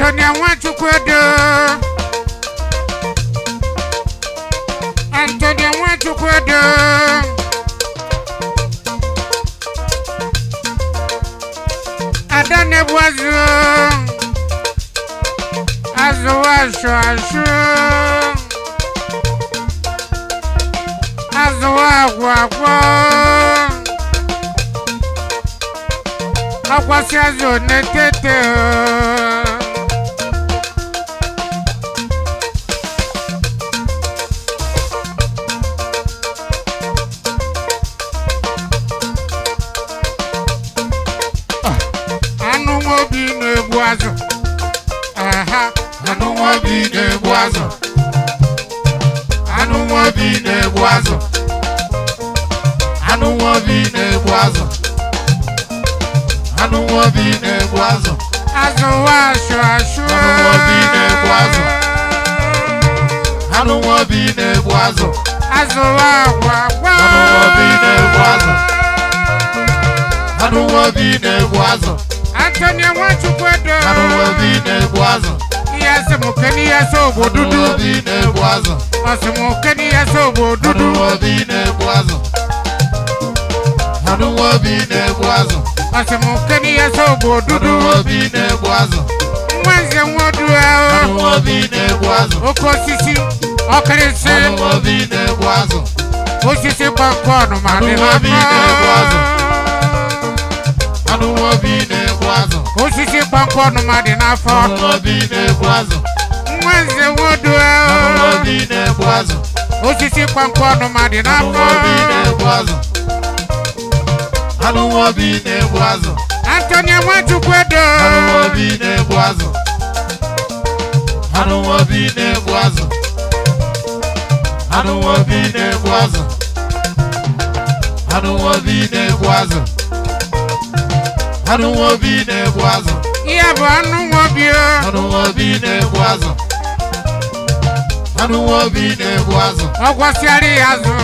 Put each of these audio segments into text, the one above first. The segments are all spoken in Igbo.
Antonia Wachukwedo Antonia Wachukwedo Adane Boazu Azuashu Azuagwa Akwasi azu netete Anu mobi nebuazo aha anu mobi nebuazo Anu mobi nebuazo Anu mobi nebuazo Anu mobi nebuazo Azuashu Anu mobi nebuazo Anu mobi nebuazo Azuagwa Anu mobi nebuazo Anu mobi nebuazo Antonia Wachukwedo Anu mobi nebuazo Yasemukeni yasobodudu Anu mobi nebuazo Asemukeni yasobodudu Anu mobi nebuazo Anu mobi nebuazo Asemukeni yasobodudu Anu mobi nebuazo Mwanze mwodua Anu mobi nebuazo Okosisi Okarisi Anu mobi nebuazo Osisi Bankono mobi nebuazo Anu mobi nebuazo Osisi Bankono Madinafo Anu mobi nebuazo Mwanze mwodua Anu mobi nebuazo Osisi Bankono Madinafo Anu mobi nebuazo Anu mobi nebuazo Antonia Wachukwedo Anu mobi nebuazo Anu mobi nebuazo Anu mobi nebuazo Anu mobi nebuazo Anu mobi nebuazo Yabo anu mwobio Anu mobi nebuazo Anu mobi nebuazo Okwasiari yazo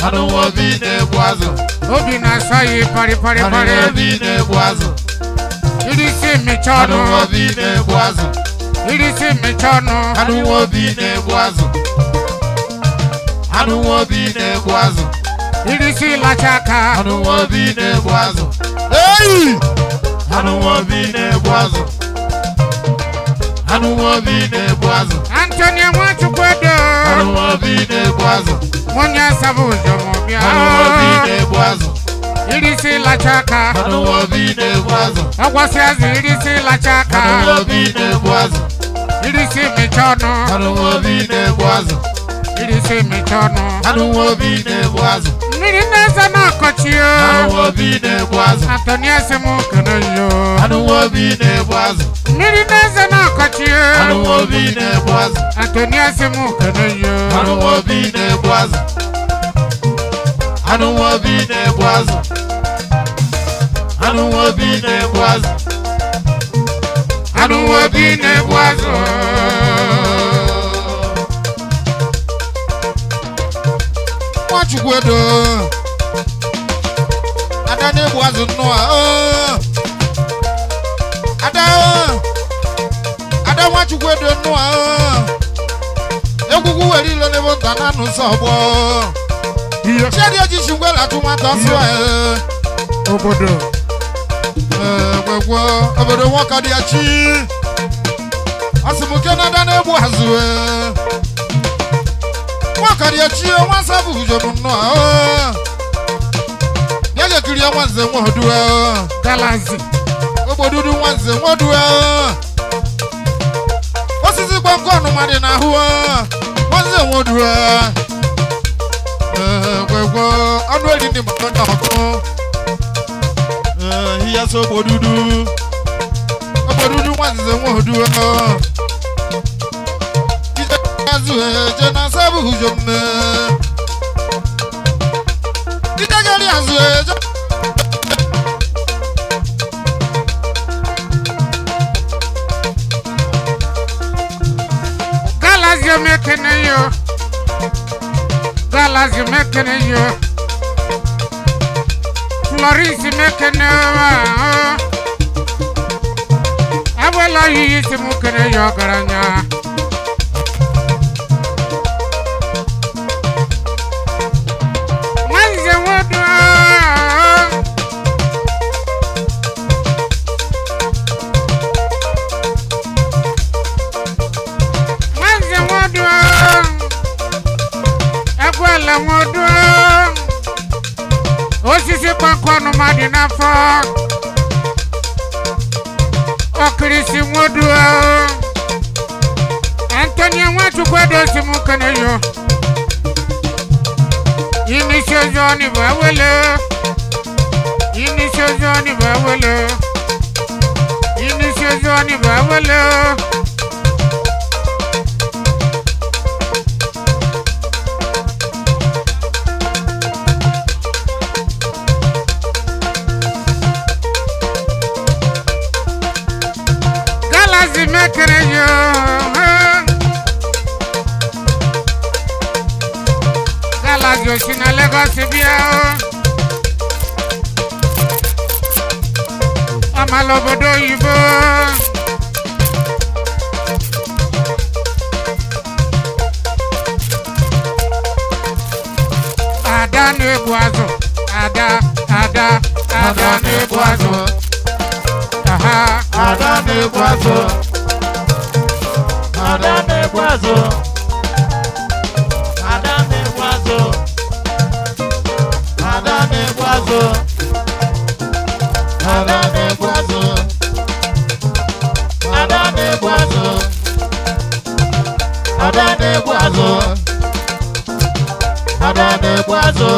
Anu mobi nebuazo Obi na sayi pari Anu mobi nebuazo Irisi Anu michono mobi nebuazo Irisi michono Anu mobi nebuazo Anu mobi nebuazo Irisi lachaka Anu mobi nebuazo Hey! Anu mobi nebuazo Anu mobi nebuazo Antonia Wachukwedo Anu mobi nebuazo Monya sabujo mobia Anu mobi nebuazo Irisi lachaka Anu mobi nebuazo Okwasiazi irisi lachaka Anu mobi nebuazo Irisi michono Anu mobi nebuazo Irisi michono Anu mobi nebuazo Niri neza na kochio Anu mobi nebuazo Antonia semu kanoyo Anu mobi nebuazo Niri neza na kochio Anu mobi nebuazo Antonia semu kanoyo Anu mobi nebuazo Anu mobi nebuazo Anu mobi nebuazo Anu mobi nebuazo Wachukwedo Ada nebuazo noa Ada Wachukwedo noa Ekuku weri lo nebo ntana nusobo Sheri oji shungwela tumata suwa Obodo Gwegwo obodo wakadi achi Asimuke na ada nebuazo Wakadi achi wansabu hujonu noa Yaga kiri wanze mwadua Galazi Obodudu wanze mwadua Osisi kwa mkono madi na huwa Wanze mwadua Gwegwo Anweli ni mkanda wako Hiya so obodudu Obodudu wanze mwadua Kija kazu jena sabu hujome Kija gari azu Galazi mekene yo Galazi mekene yo Florisi mekene wa Awela yi simu kene yo garanya. Manze wodo. Manze wodo. Awela wodo. Osisi kwankwa no madina fa. Okrisi wodo. Antonia watu kwado simu kene yo. Inisho Johnny Bawele. Inisho Johnny Bawele. Inisho Johnny Bawele. Galazi mekere yo. Galazi osina Lagos bia. Amalobodo yibo. Ada nebuazo. Ada nebuazo. Aha. Ada nebuazo. Ada nebuazo. Ada nebuazo. Ada nebuazo. Ada nebuazo. Ada nebuazo. Ada nebuazo. Ada nebuazo.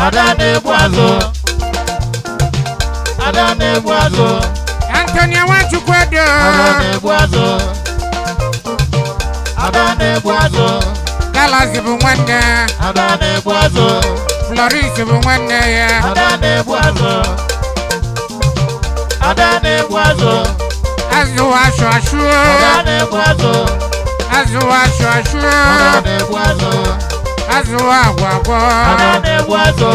Ada nebuazo. Ada nebuazo. Antonia watu kwado. Ada nebuazo. Ada nebuazo. Galazi bumwende. Ada nebuazo. Florence bumwende ya. Ada nebuazo. Ada nebuazo. Azuwa shwashu. Ada nebuazo. Azuwa shwashu. Ada nebuazo. Azuwa gwagwo. Ada nebuazo.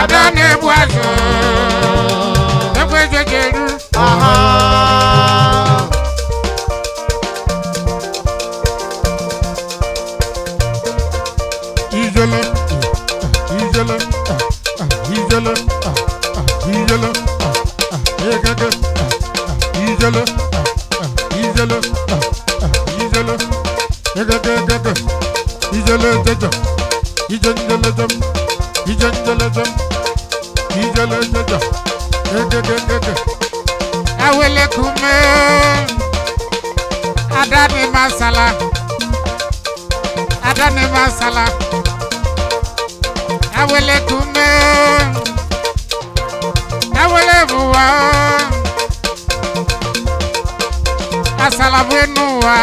Ada nebuazo. Ekwejejeru. Aha. Ijele. Ijele. Ijele. Ijele. Egege. Ijele. Ijele. Ijele. Egege. Ijele jeje. Ijele jam. Ijele jam. Ijele jeje. Egege. Awele kume. Adani masala. Adani masala. Awele kume. Awele buwa. Asala buenuwa.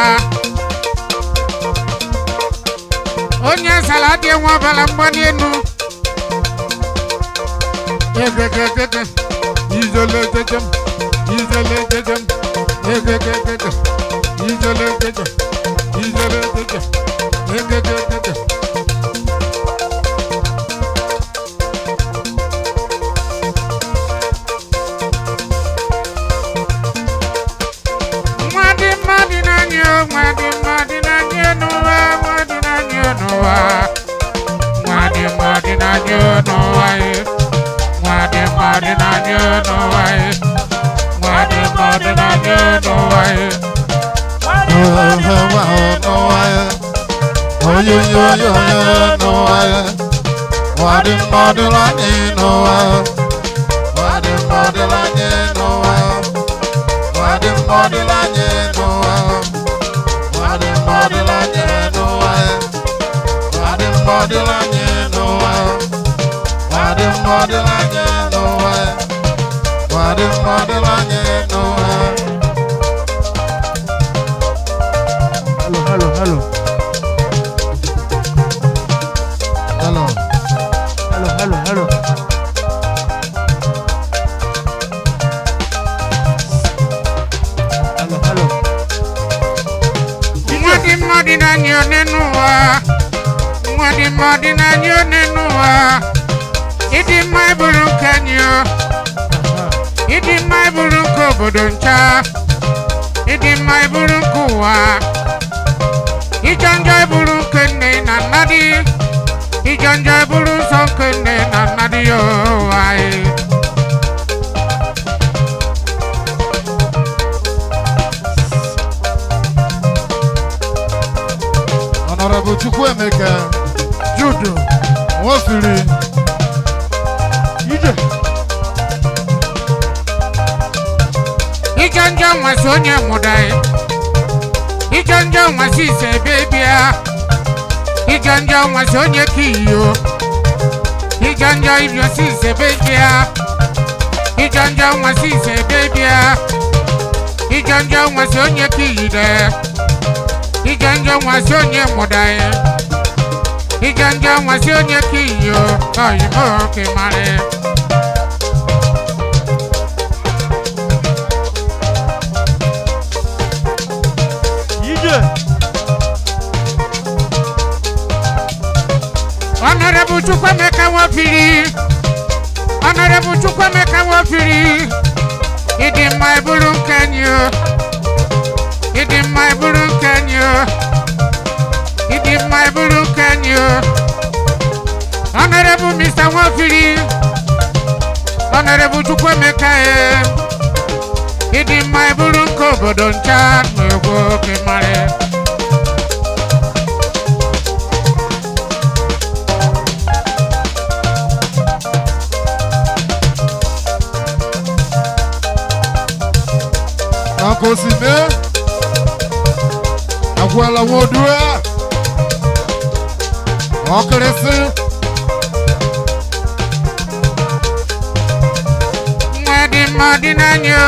Onya saladi nwa bala mbani enu. Egegege. Izole jejem. Izole jejem. Egegege. Izole jejem. Izole jejem. Egegege. Mwadi na nyo nowa. Mwadi na nyo nowa. Mwadi na nyo nowa. Mwadi na nyo nowa. Hello. Mwadi na nyo nenuwa. Mwadi na nyo nenuwa. Idi mai buru kanyo. Idi obodo ncha ịdị mma iburu nke ụwa ijọ njọ iburu nke nne na nna dị ijọ njọ iburu nsọ nke nne na nna dị ya anyị Honorable Chukwuemeka Judo Nwofiri ije ijọ njọ nwasị onye mụda ijọ njọ nwasị ise bebia ijọ njọ nwasị onye kiyo ijọ njọ ibiosi ise bebia ijọ njọ nwasị ise bebia ijọ njọ nwasị onye kiyide ijọ njọ nwasị onye mụda ijọ njọ nwasị onye kiyo oyibo kemare Honorable Chukwuemeka Nwofiri Honorable Chukwuemeka Nwofiri ịdị mma iburu nkenyo ịdị mma iburu nkenyo ịdị mma iburu nkenyo Honorable Mr. Nwofiri Honorable Chukwuemeka ịdị mma iburu nke obodo ncha n'egwu oke mara Akosime Akwala Wodua Okresi Madi nanyo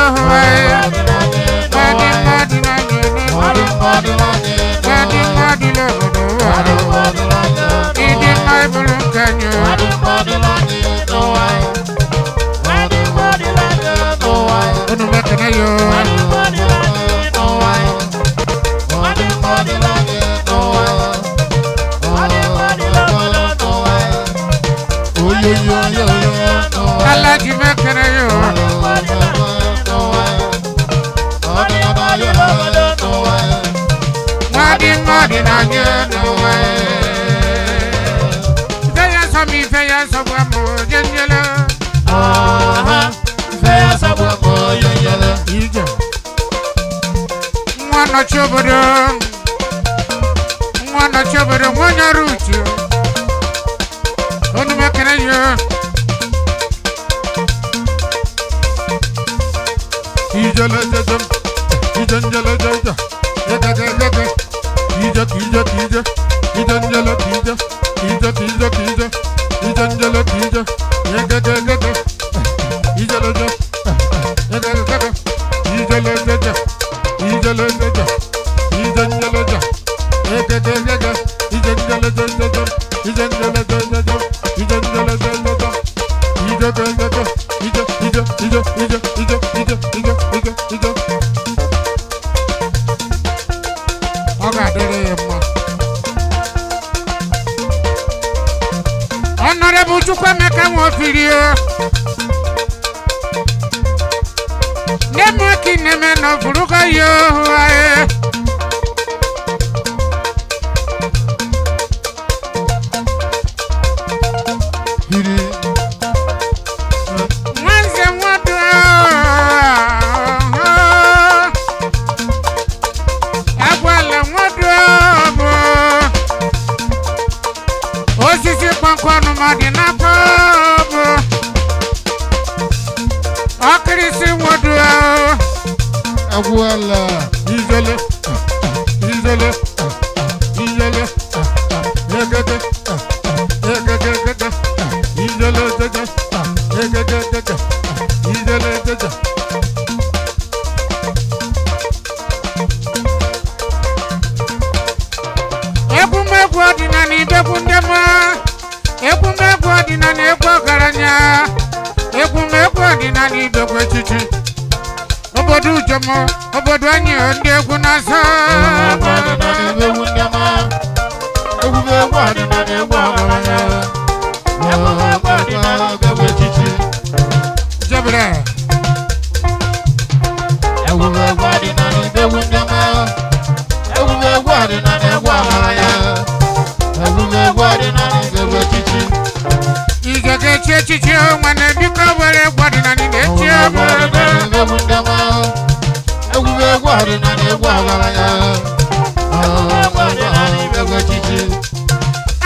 Mwana chobodo mwana ruchu Onu mekene yo Ijala jaja Ijanjala jaja Jaja jaja Ija tija tija Ijanjala tija Ija tija tija Ijanjala tija Jaja jaja Ijala jaja Jaja jaja Ijala jaja Ijala jaja Ijanjala jaja Honorable Chukwuemeka Nwofiri Nemaki neme no furuka yo ae Aguala, Ijele, Ijele, Ijele, Yegede, Yegede, Ijele, Yegede, Ijele, Ekumegu ordinary bekundema, ekumegu ordinary ekwagaranya, ekumegu ordinary bekwechichi. Obodu jomo, obodu anyi onde kunasa. echichi nwanne biko were egwu ọdịnala na-eti egwu egwu ọdịnala egwu ọgaranya egwu echichi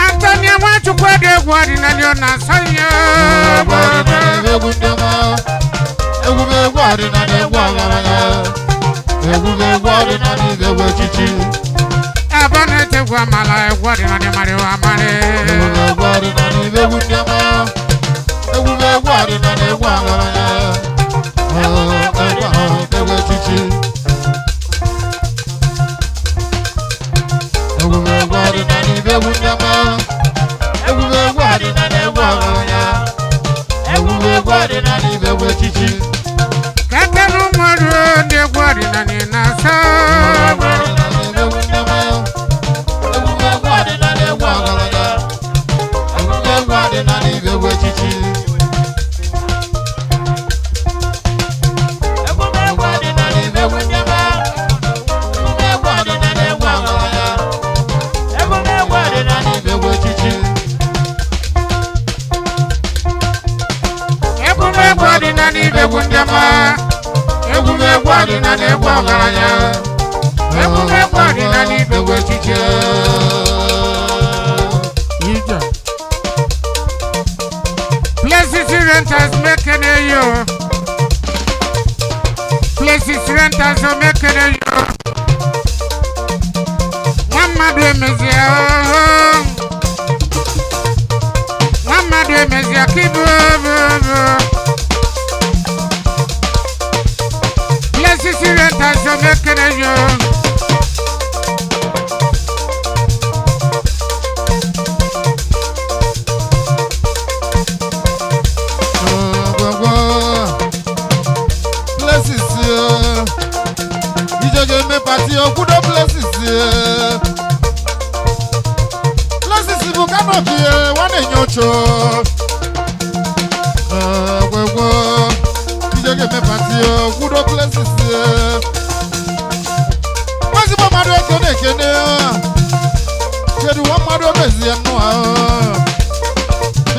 Antonia Nwachukwu dị egwu ọdịnala ọ na-asọ ya egwu ọdịnala egwu ọgaranya egwu ọdịnala egwu echichi ebe ọ na-ete egwu amala egwu ọdịnala mara amara egwu ọdịnala egwu ndị ọma egwu ọdịnala egwu ọgaranya egwu echichi egwu ọdịnala egwu ndị ọma egwu ọdịnala egwu ọgaranya egwu ọdịnala egwu echichi kakenu mmadụ ndị egwu ọdịnala na-asọ egwu ọdịnala egwu ọgaranya egwu ọdịnala egwu echichi ije places renters mekene yo places renters mekene yo nwa mmadụ emezia kibu Sisi renta so mekene yo places ijojo me party okudo places bu canopy wane nyocho Ijoge me party okudo places Wazi bo madu ekene Kedu wa madu bezi anu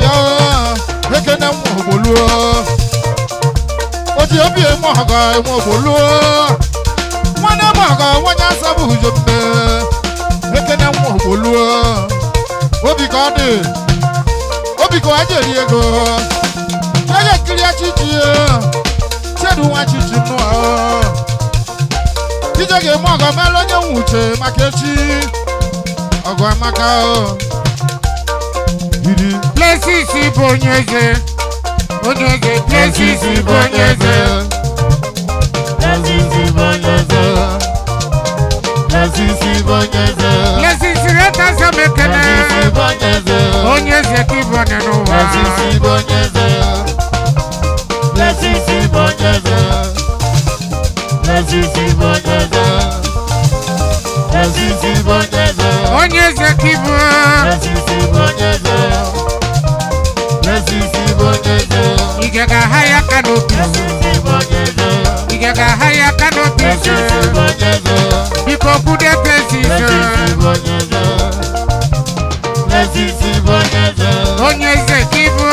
Ya ekene mo bolu Oti obi e mo haga mo bolu Wana mo haga wanya sabu jombe Ekene mo bolu Obi ko ajeri ego Yaya kiri achichi Sedu wa chichi no Ijoge mo haga melo nye nwuche makechi Ogo amaka Places bonyeze places bonyeze places renta so mekene bonyeze kibone no wa bonyeze kibo Igega haya kanopi Biko kude places bonyeze kibo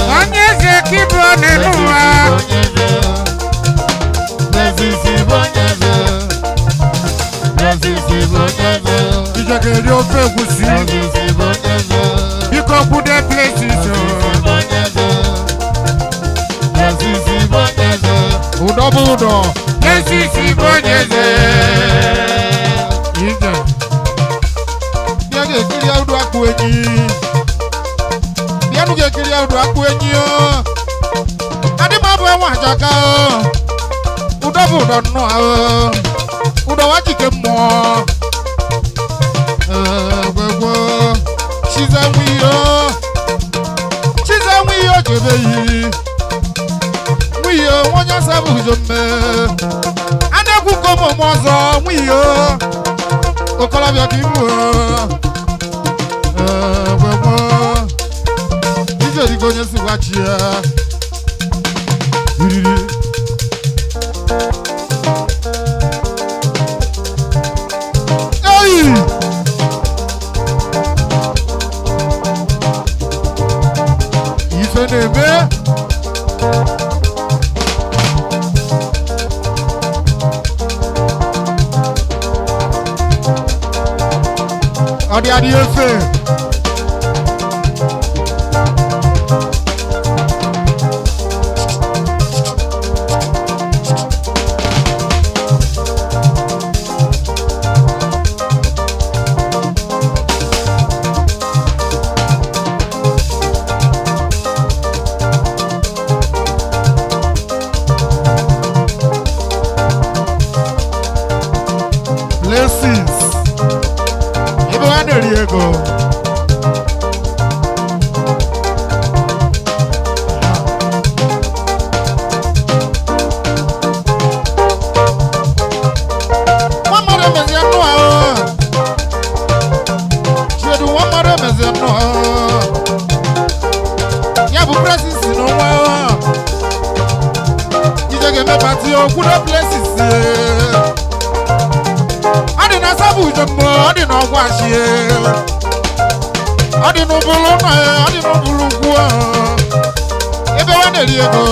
bonyeze kibo nenuwa Ijoge ri ofe egusi Biko kude places Udo places bonyeze Ije Biage kiri audu akpu enyi Bianu ge kiri audu akpu enyi Adi mabu enwa jaka Udo no Udo wajike mo She's a wee jebe Wiyo wanya sabu jome Anaku komo mozo wiyo Okolabia kimu Ijo di gonye si wachia Iriri ọdị adị efe blessings ebe ha na-eri ego nwa mmadụ emezi anụ ahụ chiedu nwa mmadụ emezi anụ ahụ ya bụ blessings n'onwe ahụ ije ga-emepati okwudo blessings adi na sabu jombo adi na ogwashi adi no bulu na adi no bulu kwa ebe wa na-eri ego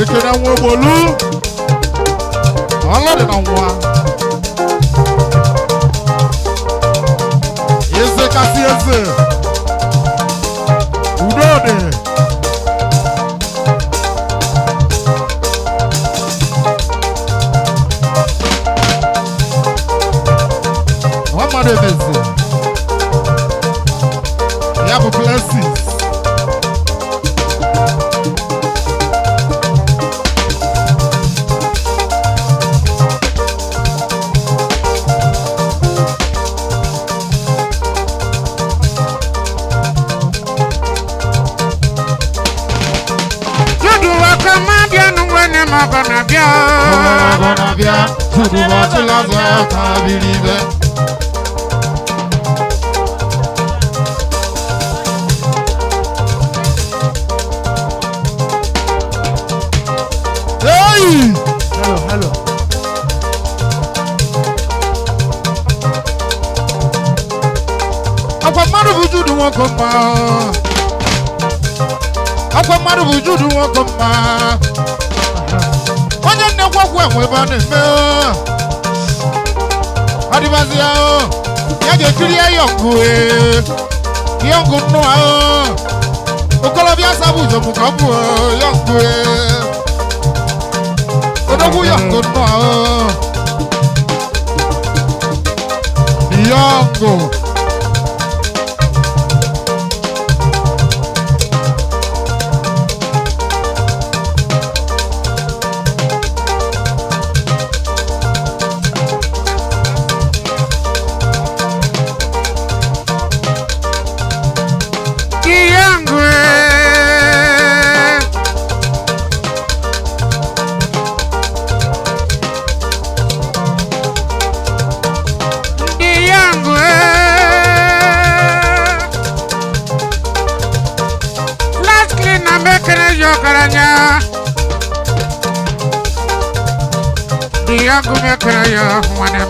eke na nwa bolu ọlọ dị na nwa eze kasị eze udo dị emezi ya bụ blessings Bonabia, tudo volte lá za believe. Hey! Hello. Akwa mmadụ bụ judu nwoke mma. Akwa mmadụ bụ judu nwoke mma. Onye nnekwu okwu enwe ebe a na-eme adịbazi ahụ ya ga-ekiri ya yọngụ nnụ ahụ okolobịa sabụ ụzọm ka ọ bụ yọngụ odogwu yọngụ nnụ ahụ yọngụ yangu mekaya mwanem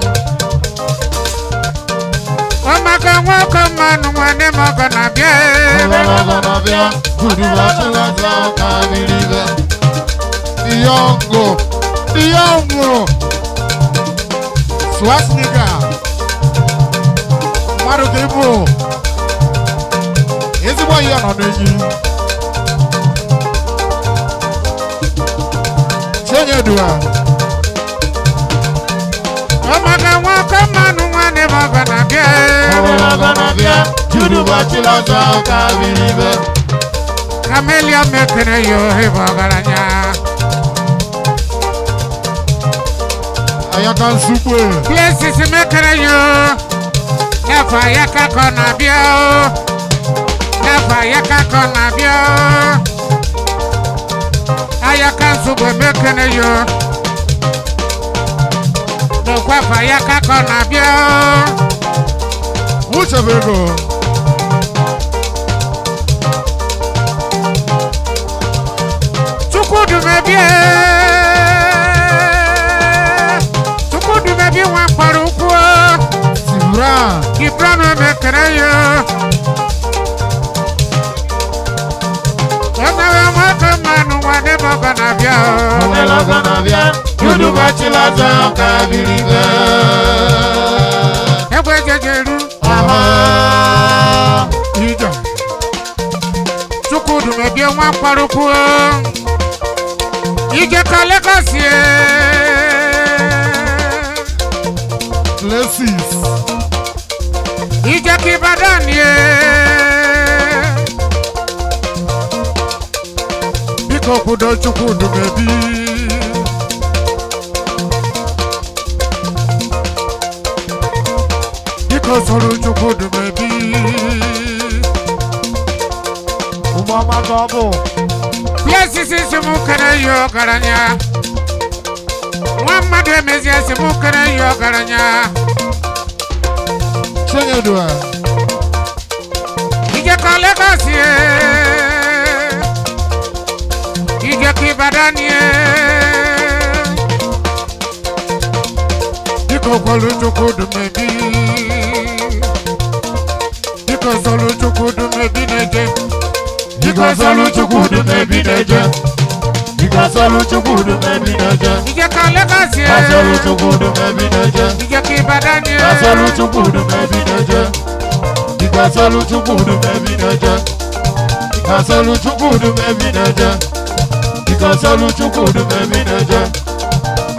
Omaka waka manu mwanem Ogana bia Kudu wachula zaka bilive Diongo Swasnika Maru kibu Ezi mwa iya noneji Chenye dua Omaka waka manu mwane Ogana bia Judu bachila zaka bilive Camelia mekene yo heba garanya Ayakan supwe Places mekene yo Nefa yaka kona bio Nefa yaka kona bio Ayakan supwe mekene yo Nekwa yaka kona bio Uche bego Tukudu mebie wamparu kwa Gibran mekere yo Emewe mwaka manu wane logo na bia Omelogo na bia Yudu bachila za kabiribe Egwe jejeru Aha Ijo Chukudu mebie nwa kwaruku Ije ka Lagos ye Blessings Ije ki Ibadan ye Biko kudo Chukudu mebi Biko soro Chukudu mebi Umama gobo Yes, simu kana yo garanya Muhammad emezi simu kana yo garanya Chenye dua Ije ka Lagos ye Ije ki Ibadan ye Iko kolu Chukudu mebi Iko solu Chukudu mebi neje Iko solu Chukudu mebi neje Iko solu Chukudu mebi neje Ije ka Lagos ye Asolu Chukudu mebi neje Ije ki Ibadan ye Asolu Chukudu mebi neje Iko solu Chukudu mebi neje Asolu Chukudu mebi neje Iko solu Chukudu mebi neje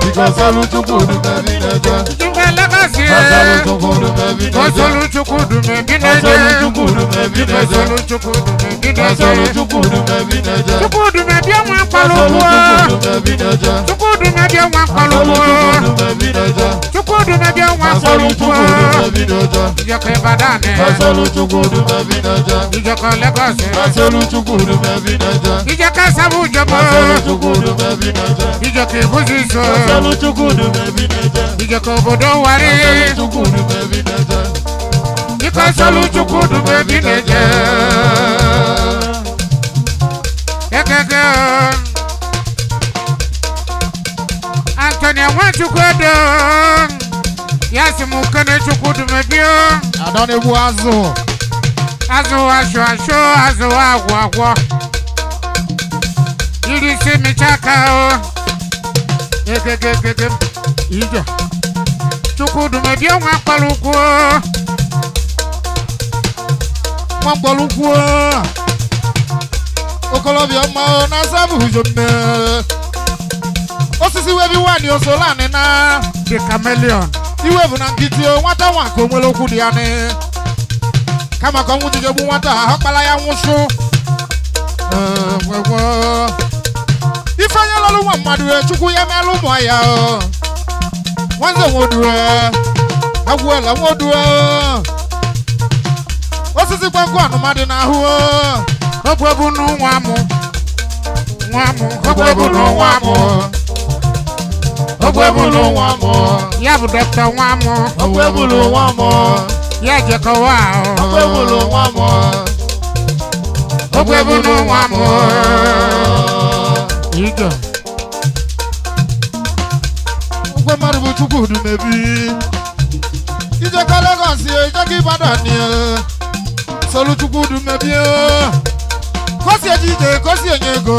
Iko solu Chukudu mebi neje Ije Lagos ye Asolu Chukudu mebi neje Asolu Chukudu mebi neje Asolu Chukudu mebi neje Asolu Chukudu mebi Asolu neje Chukudu mebi neje Chukudu mebi nwa Asolu kwaluku Chukudu mebi neje Chukudu mebi nwa Asolu kwaluku Chukudu mebi neje Chukudu mebi nwa Asolu kwaluku Chukudu mebi neje Ije ka Ibadan Asolu Chukudu mebi neje Ije ka Lagos Asolu Chukudu mebi neje Ije ka Sabu Jobo Asolu Chukudu mebi neje Ije ka Ibuziso Asolu Chukudu mebi neje Ije ka obodo Wari Asolu Chukudu mebi neje Ije ka Asolu Chukudu mebi neje Ekeke Antonia Nwachukwu Yasimu kene Chukudu mebi Adone bu azu Azu asho azu agwo Iri si michaka o Ekeke Ije Chukudu mebi nwa kwaluku Mwangwaluku Okolobi ọma na sabu jome Osisi webi wani osolani na The chameleon Iwe bụ na nkịtị o nwata nwa ka o nwere okwu dị ya ni Kama ka ọnwụ jije gbu nwata ahụ kpala ya nwụsụ Ife onye lọrụ nwa mmadụ Chukwu ya melụ ụmụ ya Nwanze nwodu Agwụela nwodu Osisi kwankụ anụmadị n'ahụ Okwebunu nwamu Okwebulu nwa mụ Okwebulu nwa mụ Ya bụ Dr. nwamu Okwebulu nwa mụ Ya jekowa Okwebulu nwa mụ Okwebunu nwamu Ije Ogwe mmadụ bụ Chukwudu mebi Ije ka Lagos ije ka Ibadan Solu Chukwudu mebi Kosi ejije kosi enye ego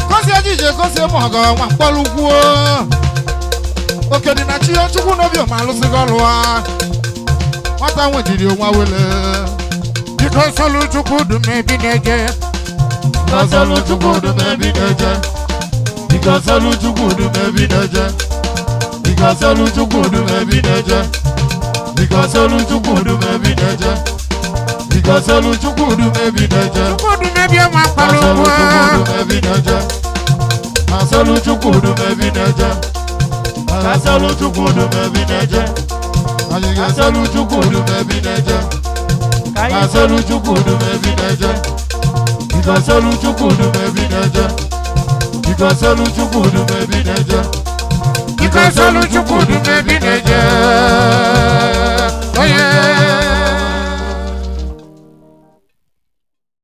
Kosi ejije kosi emogo nwa mkpọlụkwu Oke dị na chi Chukwu n'obi ọma alụsịgo ọlụ Nwata nwejiri onwa wele Biko Solu Chukwudu mebi neje Solu Chukwudu mebi neje Biko Solu Chukwudu mebi neje Biko Solu Chukwudu mebi neje Biko Solu Chukwudu mebi neje Biko Solu Chukwudu mebi neje Chukwudu mebi nwa Asolu kwaluku Chukwudu mebi neje Asolu Chukwudu mebi neje Asolu Chukwudu mebi neje Asolu Chukwudu mebi neje Asolu Chukwudu mebi neje Biko Solu Chukwudu mebi neje Biko Solu Chukwudu mebi neje Biko Solu Chukwudu mebi neje